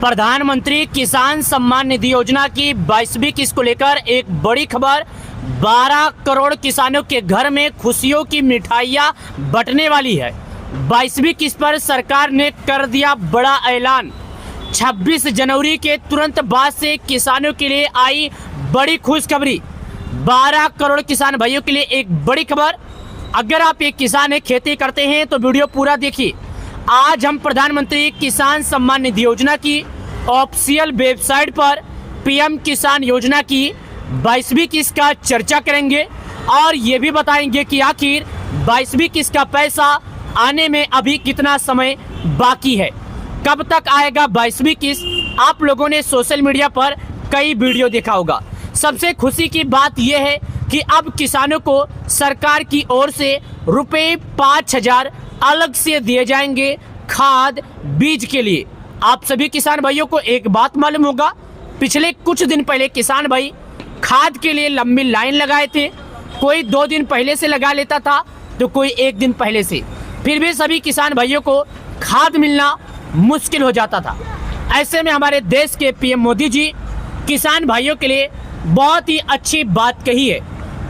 प्रधानमंत्री किसान सम्मान निधि योजना की 22वीं किस्त को लेकर एक बड़ी खबर। 12 करोड़ किसानों के घर में खुशियों की मिठाइयां बंटने वाली है। 22वीं किस्त पर सरकार ने कर दिया बड़ा ऐलान। 26 जनवरी के तुरंत बाद से किसानों के लिए आई बड़ी खुशखबरी। 12 करोड़ किसान भाइयों के लिए एक बड़ी खबर। अगर आप एक किसान है, खेती करते हैं तो वीडियो पूरा देखिए। आज हम प्रधानमंत्री किसान सम्मान निधि योजना की ऑफिशियल वेबसाइट पर पीएम किसान योजना की 22वीं किस्त का चर्चा करेंगे और ये भी बताएंगे कि आखिर 22वीं किस्त का पैसा आने में अभी कितना समय बाकी है, कब तक आएगा 22वीं किस्त। आप लोगों ने सोशल मीडिया पर कई वीडियो देखा होगा। सबसे खुशी की बात यह है कि अब किसानों को सरकार की ओर से रुपए 5,000 अलग से दिए जाएंगे खाद बीज के लिए। आप सभी किसान भाइयों को एक बात मालूम होगा, पिछले कुछ दिन पहले किसान भाई खाद के लिए लंबी लाइन लगाए थे। कोई 2 दिन पहले से लगा लेता था तो कोई 1 दिन पहले से। फिर भी सभी किसान भाइयों को खाद मिलना मुश्किल हो जाता था। ऐसे में हमारे देश के पीएम मोदी जी किसान भाइयों के लिए बहुत ही अच्छी बात कही है।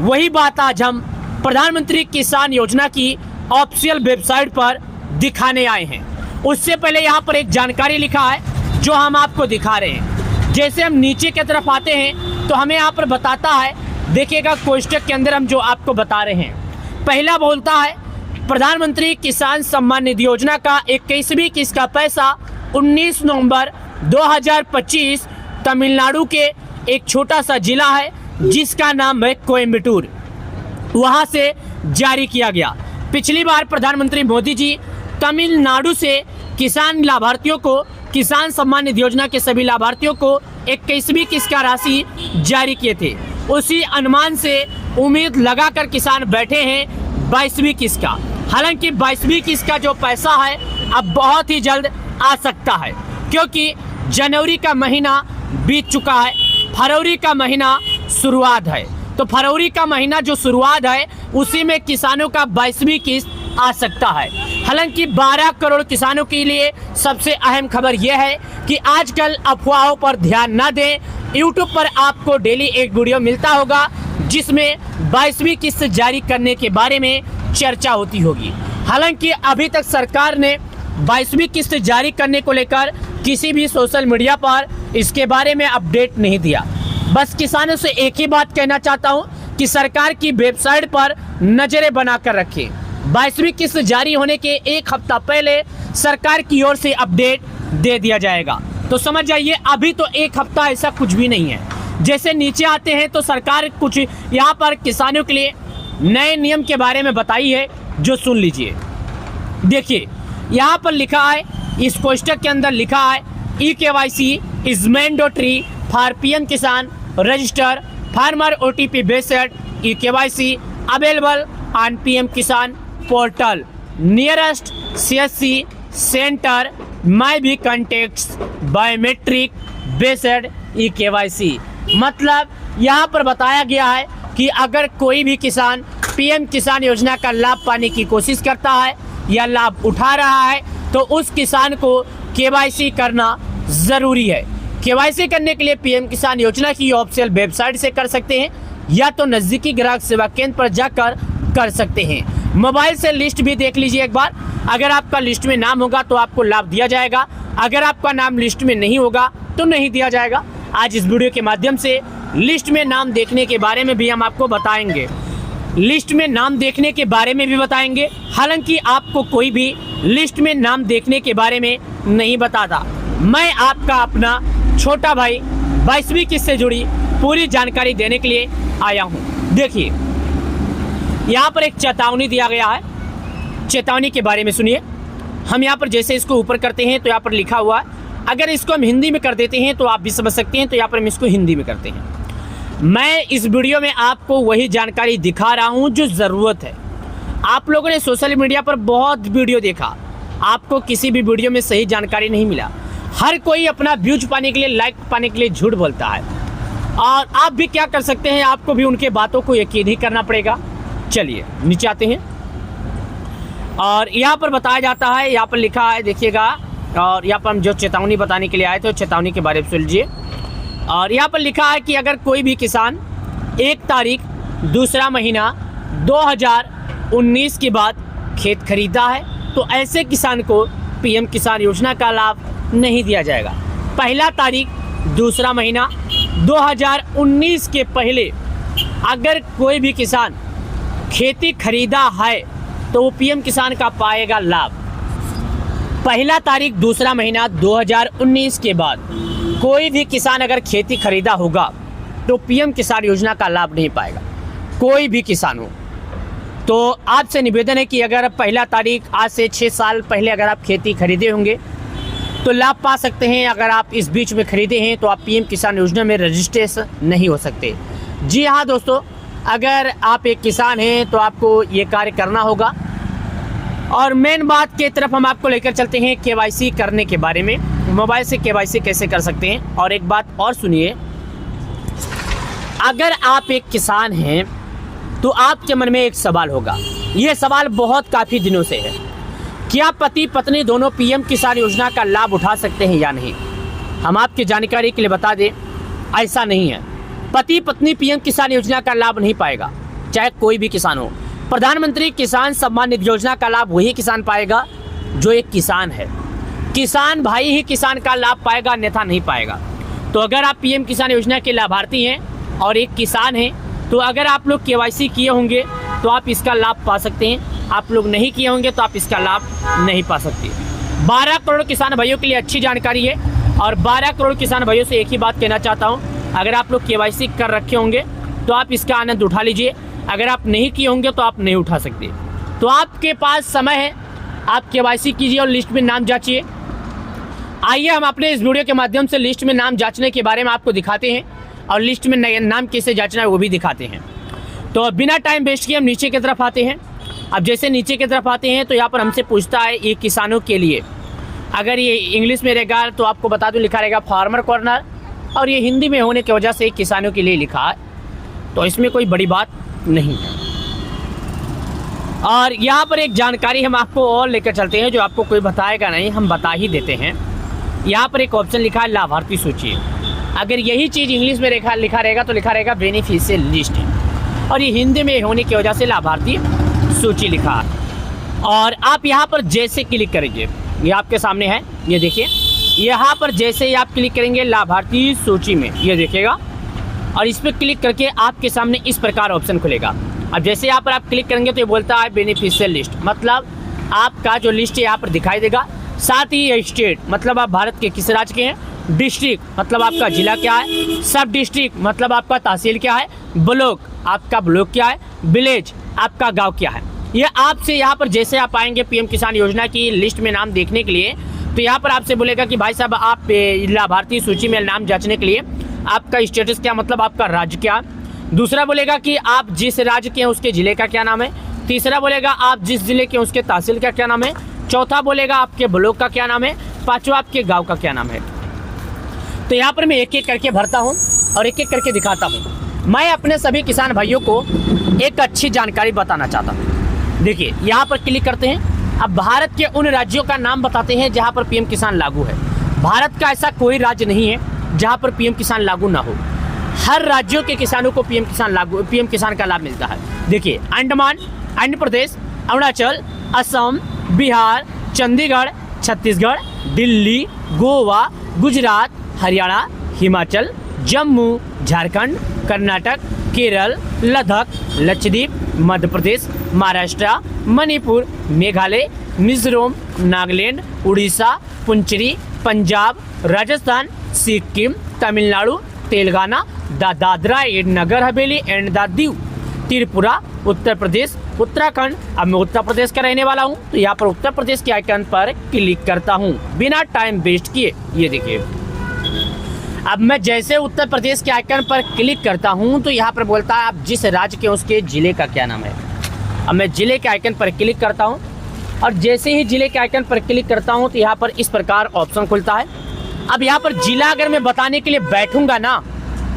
वही बात आज हम प्रधानमंत्री किसान योजना की ऑफिशियल वेबसाइट पर दिखाने आए हैं। उससे पहले यहाँ पर एक जानकारी लिखा है जो हम आपको दिखा रहे हैं। जैसे हम नीचे की तरफ आते हैं तो हमें यहाँ पर बताता है, देखिएगा कोष्टक के अंदर हम जो आपको बता रहे हैं। पहला बोलता है प्रधानमंत्री किसान सम्मान निधि योजना का 21वीं किस्त का पैसा 19 नवंबर 2025 तमिलनाडु के एक छोटा सा जिला है जिसका नाम है कोयम्बटूर, वहां से जारी किया गया। पिछली बार प्रधानमंत्री मोदी जी तमिलनाडु से किसान लाभार्थियों को, किसान सम्मान निधि योजना के सभी लाभार्थियों को 21वीं किस्त का राशि जारी किए थे। उसी अनुमान से उम्मीद लगाकर किसान बैठे हैं 22वीं किस्त का। हालांकि 22वीं किस्त का जो पैसा है अब बहुत ही जल्द आ सकता है, क्योंकि जनवरी का महीना बीत चुका है, फरवरी का महीना शुरुआत है। तो फरवरी का महीना जो शुरुआत है उसी में किसानों का 22वीं किस्त आ सकता है। हालांकि 12 करोड़ किसानों के लिए सबसे अहम खबर यह है कि आजकल अफवाहों पर ध्यान न दें। YouTube पर आपको डेली एक वीडियो मिलता होगा जिसमें 22वीं किस्त जारी करने के बारे में चर्चा होती होगी। हालांकि अभी तक सरकार ने 22वीं किस्त जारी करने को लेकर किसी भी सोशल मीडिया पर इसके बारे में अपडेट नहीं दिया। बस किसानों से एक ही बात कहना चाहता हूं कि सरकार की वेबसाइट पर नजरें बनाकर रखें। 22वीं किस्त जारी होने के 1 हफ्ता पहले सरकार की ओर से अपडेट दे दिया जाएगा। तो समझ जाइए अभी तो 1 हफ्ता ऐसा कुछ भी नहीं है। जैसे नीचे आते हैं तो सरकार कुछ यहाँ पर किसानों के लिए नए नियम के बारे में बताई है, जो सुन लीजिए। देखिए यहाँ पर लिखा है, इस कोष्टक के अंदर लिखा है eKYC is mandatory for PM Kisan registered farmer OTP based eKYC available on PM Kisan portal nearest CSC centre may be contacts biometric based eKYC। मतलब यहाँ पर बताया गया है कि अगर कोई भी किसान पीएम किसान योजना का लाभ पाने की कोशिश करता है या लाभ उठा रहा है तो उस किसान को KYC करना ज़रूरी है। KYC करने के लिए पीएम किसान योजना की ऑफिशियल वेबसाइट से कर सकते हैं या तो नज़दीकी ग्राहक सेवा केंद्र पर जाकर कर सकते हैं। मोबाइल से लिस्ट भी देख लीजिए एक बार। अगर आपका लिस्ट में नाम होगा तो आपको लाभ दिया जाएगा, अगर आपका नाम लिस्ट में नहीं होगा तो नहीं दिया जाएगा। आज इस वीडियो के माध्यम से लिस्ट में नाम देखने के बारे में भी हम आपको बताएंगे, लिस्ट में नाम देखने के बारे में भी बताएंगे। हालांकि आपको कोई भी लिस्ट में नाम देखने के बारे में नहीं बताता। मैं आपका अपना छोटा भाई 22वीं किस्त से जुड़ी पूरी जानकारी देने के लिए आया हूं। देखिए यहाँ पर एक चेतावनी दिया गया है, चेतावनी के बारे में सुनिए। हम यहाँ पर जैसे इसको ऊपर करते हैं तो यहाँ पर लिखा हुआ है, अगर इसको हम हिंदी में कर देते हैं तो आप भी समझ सकते हैं, तो यहाँ पर हम इसको हिंदी में करते हैं। मैं इस वीडियो में आपको वही जानकारी दिखा रहा हूँ जो ज़रूरत है। आप लोगों ने सोशल मीडिया पर बहुत वीडियो देखा, आपको किसी भी वीडियो में सही जानकारी नहीं मिला। हर कोई अपना व्यूज पाने के लिए, लाइक पाने के लिए झूठ बोलता है और आप भी क्या कर सकते हैं, आपको भी उनके बातों को यकीन ही करना पड़ेगा। चलिए नीचे आते हैं और यहाँ पर बताया जाता है, यहाँ पर लिखा है देखिएगा और यहाँ पर हम जो चेतावनी बताने के लिए आए थे चेतावनी के बारे में सुन लीजिए। और यहाँ पर लिखा है कि अगर कोई भी किसान 1 तारीख 2 महीना 2019 के बाद खेत खरीदा है तो ऐसे किसान को पीएम किसान योजना का लाभ नहीं दिया जाएगा। 1 तारीख 2 महीना 2019 के पहले अगर कोई भी किसान खेती खरीदा है तो वो पीएम किसान का पाएगा लाभ। 1 तारीख 2 महीना 2019 के बाद कोई भी किसान अगर खेती खरीदा होगा तो पीएम किसान योजना का लाभ नहीं पाएगा, कोई भी किसान हो। तो आपसे निवेदन है कि अगर 1 तारीख आज से 6 साल पहले अगर आप खेती खरीदे होंगे तो लाभ पा सकते हैं। अगर आप इस बीच में खरीदे हैं तो आप पीएम किसान योजना में रजिस्ट्रेशन नहीं हो सकते। जी हाँ दोस्तों, अगर आप एक किसान हैं तो आपको ये कार्य करना होगा। और मेन बात की तरफ हम आपको लेकर चलते हैं केवाईसी करने के बारे में, मोबाइल से केवाईसी कैसे कर सकते हैं। और एक बात और सुनिए, अगर आप एक किसान हैं तो आपके मन में एक सवाल होगा, ये सवाल बहुत काफ़ी दिनों से है, क्या पति पत्नी दोनों पीएम किसान योजना का लाभ उठा सकते हैं या नहीं। हम आपकी जानकारी के लिए बता दें, ऐसा नहीं है। पति पत्नी पीएम किसान योजना का लाभ नहीं पाएगा, चाहे कोई भी किसान हो। प्रधानमंत्री किसान सम्मान निधि योजना का लाभ वही किसान पाएगा जो एक किसान है। किसान भाई ही किसान का लाभ पाएगा, अन्यथा नहीं पाएगा। तो अगर आप पीएम किसान योजना के लाभार्थी हैं और एक किसान हैं तो अगर आप लोग केवाईसी किए होंगे तो आप इसका लाभ पा सकते हैं, आप लोग नहीं किए होंगे तो आप इसका लाभ नहीं पा सकते। 12 करोड़ किसान भाइयों के लिए अच्छी जानकारी है। और 12 करोड़ किसान भाइयों से एक ही बात कहना चाहता हूँ, अगर आप लोग केवाईसी कर रखे होंगे तो आप इसका आनंद उठा लीजिए, अगर आप नहीं किए होंगे तो आप नहीं उठा सकते। तो आपके पास समय है, आप केवाईसी कीजिए और लिस्ट में नाम जांचिए। आइए हम अपने इस वीडियो के माध्यम से लिस्ट में नाम जांचने के बारे में आपको दिखाते हैं और लिस्ट में नाम कैसे जांचना है वो भी दिखाते हैं। तो बिना टाइम वेस्ट किए हम नीचे की तरफ आते हैं। अब जैसे नीचे की तरफ आते हैं तो यहाँ पर हमसे पूछता है ये किसानों के लिए, अगर ये इंग्लिश में रहेगा तो आपको बता दूँ लिखा रहेगा फार्मर कॉर्नर, और ये हिंदी में होने की वजह से किसानों के लिए लिखा है, तो इसमें कोई बड़ी बात नहीं है। और यहाँ पर एक जानकारी हम आपको और लेकर चलते हैं जो आपको कोई बताएगा नहीं, हम बता ही देते हैं। यहाँ पर एक ऑप्शन लिखा है लाभार्थी सूची। अगर यही चीज़ इंग्लिश में लिखा रहेगा तो लिखा रहेगा बेनिफिशियल लिस्ट, और ये हिंदी में होने की वजह से लाभार्थी सूची लिखा है। और आप यहाँ पर जैसे क्लिक करेंगे, ये आपके सामने है, ये देखिए, यहाँ पर जैसे ही आप क्लिक करेंगे लाभार्थी सूची में, ये देखिएगा, और इस पर क्लिक करके आपके सामने इस प्रकार ऑप्शन खुलेगा। अब जैसे यहाँ पर आप क्लिक करेंगे तो ये बोलता है बेनिफिशियल लिस्ट, मतलब आपका जो लिस्ट है यहाँ पर दिखाई देगा। साथ ही स्टेट मतलब आप भारत के किस राज्य के हैं, डिस्ट्रिक्ट मतलब आपका जिला क्या है, सब डिस्ट्रिक्ट मतलब आपका तहसील क्या है, ब्लॉक आपका ब्लॉक क्या है, विलेज आपका गांव क्या है। ये आपसे यहाँ पर जैसे आप आएंगे पीएम किसान योजना की लिस्ट में नाम देखने के लिए तो यहाँ पर आपसे बोलेगा कि भाई साहब आप लाभार्थी सूची में नाम जांचने के लिए आपका स्टेटस क्या, मतलब आपका राज्य क्या। दूसरा बोलेगा कि आप जिस राज्य के हैं उसके ज़िले का क्या नाम है। तीसरा बोलेगा आप जिस ज़िले के हैं उसके तहसील का क्या नाम है। चौथा बोलेगा आपके ब्लॉक का क्या नाम है। पांचवा आपके गांव का क्या नाम है। तो यहाँ पर मैं एक एक करके भरता हूँ और एक एक करके दिखाता हूँ। मैं अपने सभी किसान भाइयों को एक अच्छी जानकारी बताना चाहता हूँ। देखिए यहाँ पर क्लिक करते हैं। अब भारत के उन राज्यों का नाम बताते हैं जहाँ पर पीएम किसान लागू है। भारत का ऐसा कोई राज्य नहीं है जहाँ पर पीएम किसान लागू ना हो। हर राज्यों के किसानों को पीएम किसान का लाभ मिलता है। देखिए अंडमान, आंध्र प्रदेश, अरुणाचल, असम, बिहार, चंडीगढ़, छत्तीसगढ़, दिल्ली, गोवा, गुजरात, हरियाणा, हिमाचल, जम्मू, झारखंड, कर्नाटक, केरल, लद्दाख, लक्षद्वीप, मध्य प्रदेश, महाराष्ट्र, मणिपुर, मेघालय, मिजोरम, नागालैंड, उड़ीसा, पुंचेरी, पंजाब, राजस्थान, सिक्किम, तमिलनाडु, तेलंगाना, दादरा एंड नगर हवेली एंड दीव, त्रिपुरा, उत्तर प्रदेश, उत्तराखंड। अब मैं उत्तर प्रदेश का रहने वाला हूं तो यहाँ पर उत्तर प्रदेश के आइकन पर क्लिक करता हूं बिना टाइम वेस्ट किए। ये देखिए अब मैं जैसे उत्तर प्रदेश के आइकन पर क्लिक करता हूं तो यहाँ पर बोलता है आप जिस राज्य के उसके जिले का क्या नाम है। अब मैं जिले के आइकन पर क्लिक करता हूं और जैसे ही जिले के आइकन पर क्लिक करता हूं तो यहाँ पर इस प्रकार ऑप्शन खुलता है। अब यहाँ पर जिला अगर मैं बताने के लिए बैठूंगा ना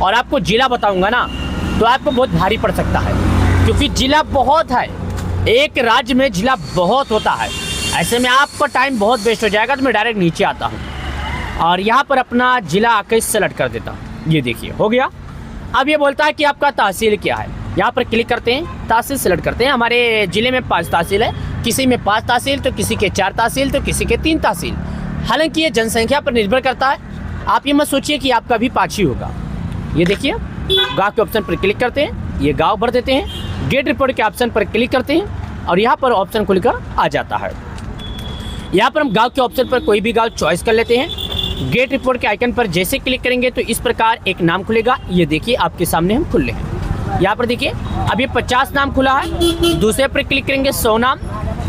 और आपको जिला बताऊंगा ना तो आपको बहुत भारी पड़ सकता है, क्योंकि जिला बहुत है। एक राज्य में जिला बहुत होता है। ऐसे में आपका टाइम बहुत वेस्ट हो जाएगा, तो मैं डायरेक्ट नीचे आता हूँ और यहाँ पर अपना जिला आके सेलेक्ट कर देता हूँ। ये देखिए हो गया। अब ये बोलता है कि आपका तहसील क्या है, यहाँ पर क्लिक करते हैं, तहसील सेलेक्ट करते हैं। हमारे ज़िले में 5 तहसील है, किसी में 5 तहसील तो किसी के 4 तहसील तो किसी के 3 तहसील। हालांकि ये जनसंख्या पर निर्भर करता है, आप ये मत सोचिए कि आपका भी 5 ही होगा। ये देखिए गाँव के ऑप्शन पर क्लिक करते हैं, ये गाँव भर देते हैं। गेट रिपोर्ट के ऑप्शन पर क्लिक करते हैं और यहाँ पर ऑप्शन खुलकर आ जाता है। यहाँ पर हम गाँव के ऑप्शन पर कोई भी गाँव चॉइस कर लेते हैं। गेट रिपोर्ट के आइकन पर जैसे क्लिक करेंगे तो इस प्रकार एक नाम खुलेगा। ये देखिए आपके सामने हम खुल रहे हैं। यहाँ पर देखिए अब ये 50 नाम खुला है। दूसरे पर क्लिक करेंगे 100 नाम,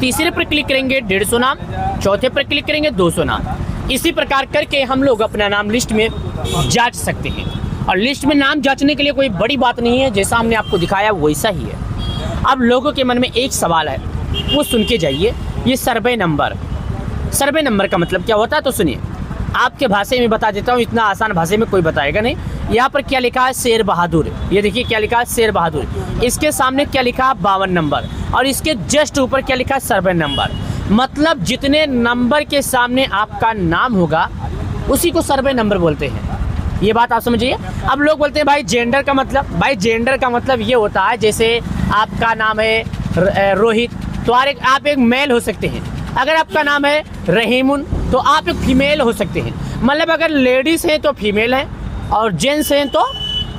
तीसरे पर क्लिक करेंगे 150 नाम, चौथे पर क्लिक करेंगे 200 नाम। इसी प्रकार करके हम लोग अपना नाम लिस्ट में जांच सकते हैं। और लिस्ट में नाम जांचने के लिए कोई बड़ी बात नहीं है, जैसा हमने आपको दिखाया वैसा ही है। अब लोगों के मन में एक सवाल है, वो सुन के जाइए। ये सर्वे नंबर, सर्वे नंबर का मतलब क्या होता है तो सुनिए, आपके भाषा में बता देता हूँ, इतना आसान भाषा में कोई बताएगा नहीं। यहाँ पर क्या लिखा है, शेर बहादुर। ये देखिए क्या लिखा है, शेर बहादुर। इसके सामने क्या लिखा है, 52 नंबर, और इसके जस्ट ऊपर क्या लिखा है, सर्वे नंबर। मतलब जितने नंबर के सामने आपका नाम होगा उसी को सर्वे नंबर बोलते हैं। ये बात आप समझिए। अब लोग बोलते हैं भाई जेंडर का मतलब, भाई जेंडर का मतलब ये होता है जैसे आपका नाम है रोहित तो आप एक मेल हो सकते हैं। अगर आपका नाम है रहीमुन तो आप एक फीमेल हो सकते हैं। मतलब अगर लेडीज़ हैं तो फीमेल हैं और जेंट्स हैं तो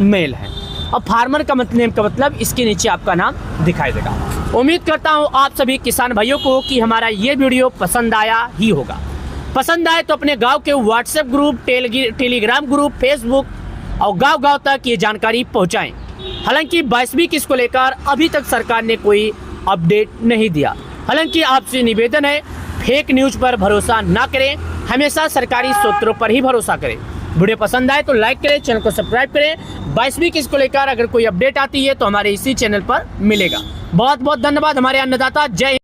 मेल हैं। और फार्मर का मतलब इसके नीचे आपका नाम दिखाई देगा। उम्मीद करता हूँ आप सभी किसान भाइयों को कि हमारा ये वीडियो पसंद आया ही होगा। पसंद आए तो अपने गांव के WhatsApp group, Telegram group, Facebook और गांव-गांव तक ये जानकारी पहुंचाएं। हालांकि 22वीं किस्त को लेकर अभी तक सरकार ने कोई अपडेट नहीं दिया। हालांकि आपसे निवेदन है, फेक न्यूज़ पर भरोसा ना करें, हमेशा सरकारी सूत्रों पर ही भरोसा करें। वीडियो पसंद आए तो लाइक करें, चैनल को सब्सक्राइब करें। 22वीं किस्त को लेकर अगर कोई अपडेट आती है तो हमारे इसी चैनल पर मिलेगा। बहुत बहुत धन्यवाद हमारे अन्नदाता। जय